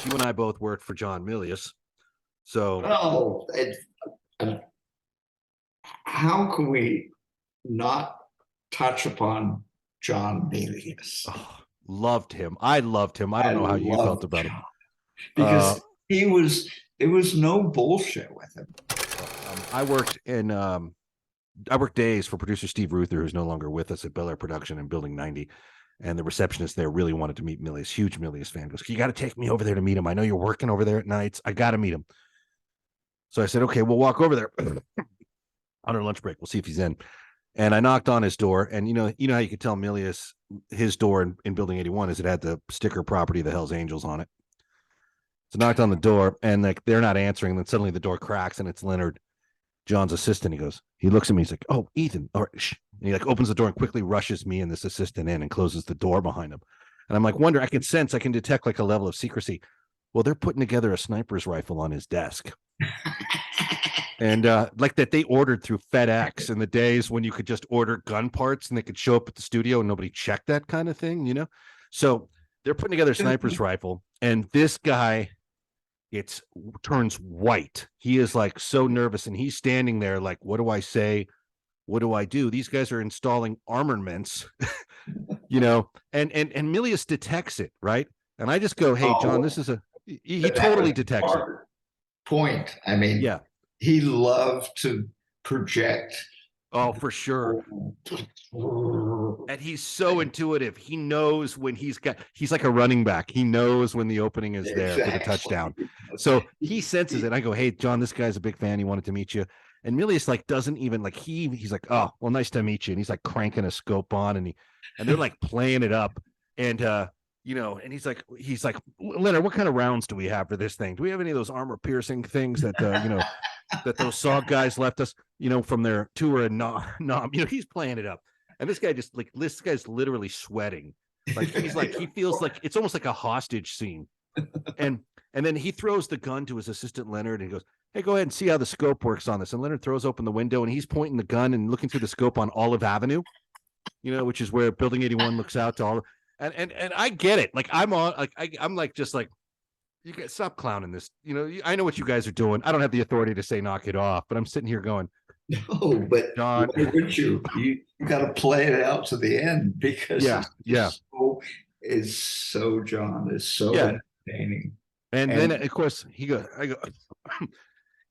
course, you and I both worked for John Milius. So, how can we not touch upon John Milius? loved him. I loved him. I don't know how you felt about him. Because there was no bullshit with him. I worked days for producer Steve Ruther, who's no longer with us at Bel Air Production in Building 90. And the receptionist there really wanted to meet Milius, huge Milius fan. Goes, you got to take me over there to meet him. I know you're working over there at nights. I got to meet him. So I said, okay, we'll walk over there on our lunch break. We'll see if he's in. And I knocked on his door. And you know how you could tell Milius, his door in Building 81 is it had the sticker property of the Hells Angels on it. So I knocked on the door and like they're not answering. Then suddenly the door cracks and it's Leonard, John's assistant. He looks at me. He's like, oh, Ethan. All right, shh. And he like opens the door and quickly rushes me and this assistant in and closes the door behind him. And I'm like, I can detect like a level of secrecy. Well, they're putting together a sniper's rifle on his desk. And like that they ordered through FedEx in the days when you could just order gun parts and they could show up at the studio and nobody checked that kind of thing, you know? So they're putting together a sniper's rifle and this guy, turns white. He is like so nervous and he's standing there like, what do I say? What do I do? These guys are installing armaments, you know, and Milius detects it, right? And I just go, hey, John, this is he totally detects it. Point. I mean, yeah, he loved to project. Oh, for sure. And he's so intuitive. He knows when he's like a running back. He knows when the opening is there for the touchdown. So he senses it. I go, hey, John, this guy's a big fan. He wanted to meet you. And Milius like doesn't even like he's like, oh, well, nice to meet you. And he's like cranking a scope on and they're like playing it up. And you know, and he's like, Leonard, what kind of rounds do we have for this thing? Do we have any of those armor piercing things that you know, that those SOG guys left us, you know, from their tour in Nam? You know, he's playing it up. And this guy's literally sweating. Like he feels like it's almost like a hostage scene. And then he throws the gun to his assistant Leonard and he goes, hey, go ahead and see how the scope works on this. And Leonard throws open the window and he's pointing the gun and looking through the scope on Olive Avenue, you know, which is where Building 81 looks out to all. And I get it. Like I'm on, like I'm like just like, you guys stop clowning this. You know, I know what you guys are doing. I don't have the authority to say knock it off, but I'm sitting here going, no, but John, why would you got to play it out to the end because it's so John is so entertaining. And then of course I go,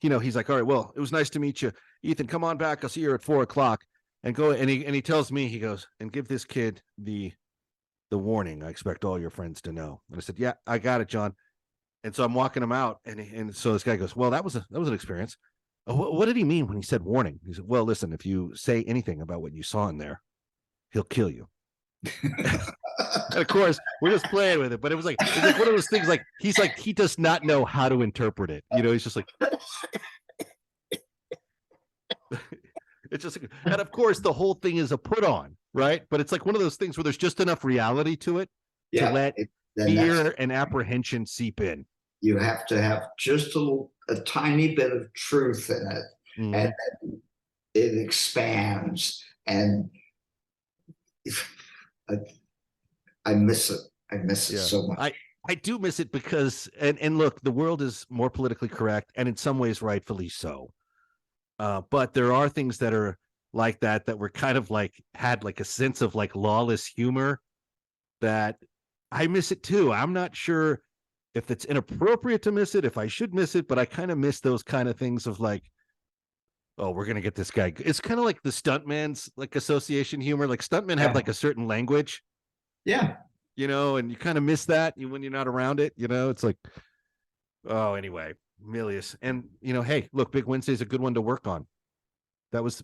you know, he's like, all right, well, it was nice to meet you, Ethan. Come on back. I'll see you at 4:00 and go. And he tells me, he goes, and give this kid the warning I expect all your friends to know. And I said, yeah, I got it, John. And so I'm walking him out, and so this guy goes, well, that was an experience. What did he mean when he said warning? He said, well, listen, if you say anything about what you saw in there, he'll kill you. And of course, we're just playing with it, but it was like one of those things. Like he does not know how to interpret it. You know, he's just like. It's just, and of course, the whole thing is a put on, right? But it's like one of those things where there's just enough reality to it to let fear and apprehension seep in. You have to have just a tiny bit of truth in it, and it expands. And I miss it. I miss it so much. I do miss it because, and look, the world is more politically correct, and in some ways, rightfully so. But there are things that are like that were kind of like had like a sense of like lawless humor that I miss it too. I'm not sure if it's inappropriate to miss it, if I should miss it, but I kind of miss those kind of things of like, oh, we're going to get this guy. It's kind of like the stuntman's like association humor. Like stuntmen have like a certain language. Yeah. You know, and you kind of miss that when you're not around it, you know, it's like, oh, anyway. Milius. And you know, hey, look, Big Wednesday is a good one to work on. That was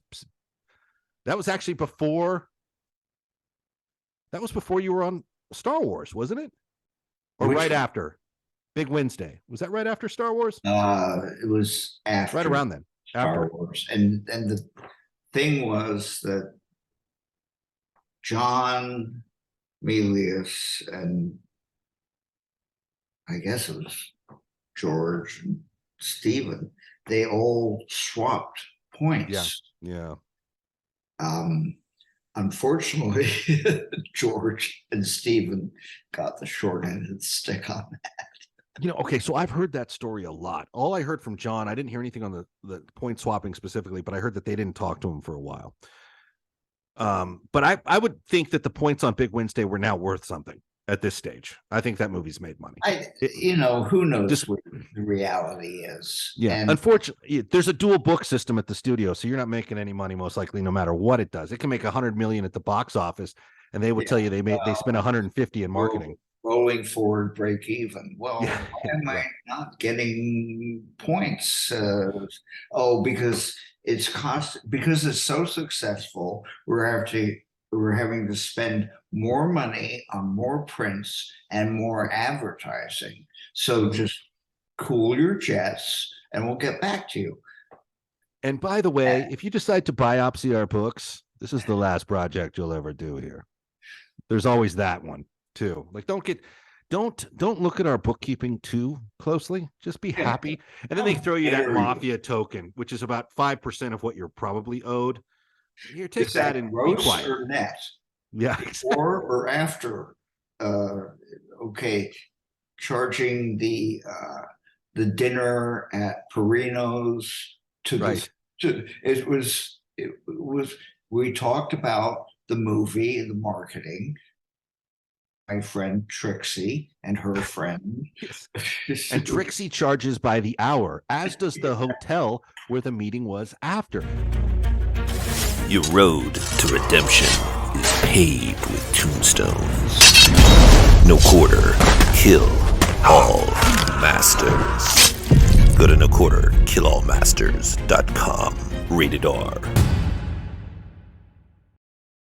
actually before you were on Star Wars, wasn't it? Or right after Big Wednesday? Was that right after Star Wars? It was after, right around then. Star Wars. And the thing was that John Milius and I guess it was George and Stephen, they all swapped points. Yeah. Unfortunately, George and Stephen got the short end of the stick on that. Okay, so I've heard that story a lot. All I heard from John, I didn't hear anything on the point swapping specifically, but I heard that they didn't talk to him for a while. But I would think that the points on Big Wednesday were now worth something at this stage. I think that movie's made money. Who knows what the reality is. Yeah. And unfortunately, there's a dual book system at the studio, so you're not making any money most likely, no matter what it does. It can make $100 million at the box office, and they would tell you they spent 150 in marketing. Rolling forward, break even. Well, why am I not getting points? Because it's because it's so successful. We're having to spend more money on more prints and more advertising. So just cool your jets, and we'll get back to you. And by the way, if you decide to biopsy our books, this is the last project you'll ever do here. There's always that one too. Like, don't look at our bookkeeping too closely. Just be happy. And then they throw you that mafia token, which is about 5% of what you're probably owed. Here, take that and be quiet. Or net? Yeah, exactly. Or after. Charging the dinner at Perino's we talked about the movie and the marketing. My friend Trixie and her friend. Yes. And Trixie charges by the hour, as does the hotel where the meeting was after. Your road to redemption is paved with tombstones. No quarter, kill all masters. Go to noquarterkillallmasters.com. Rated R.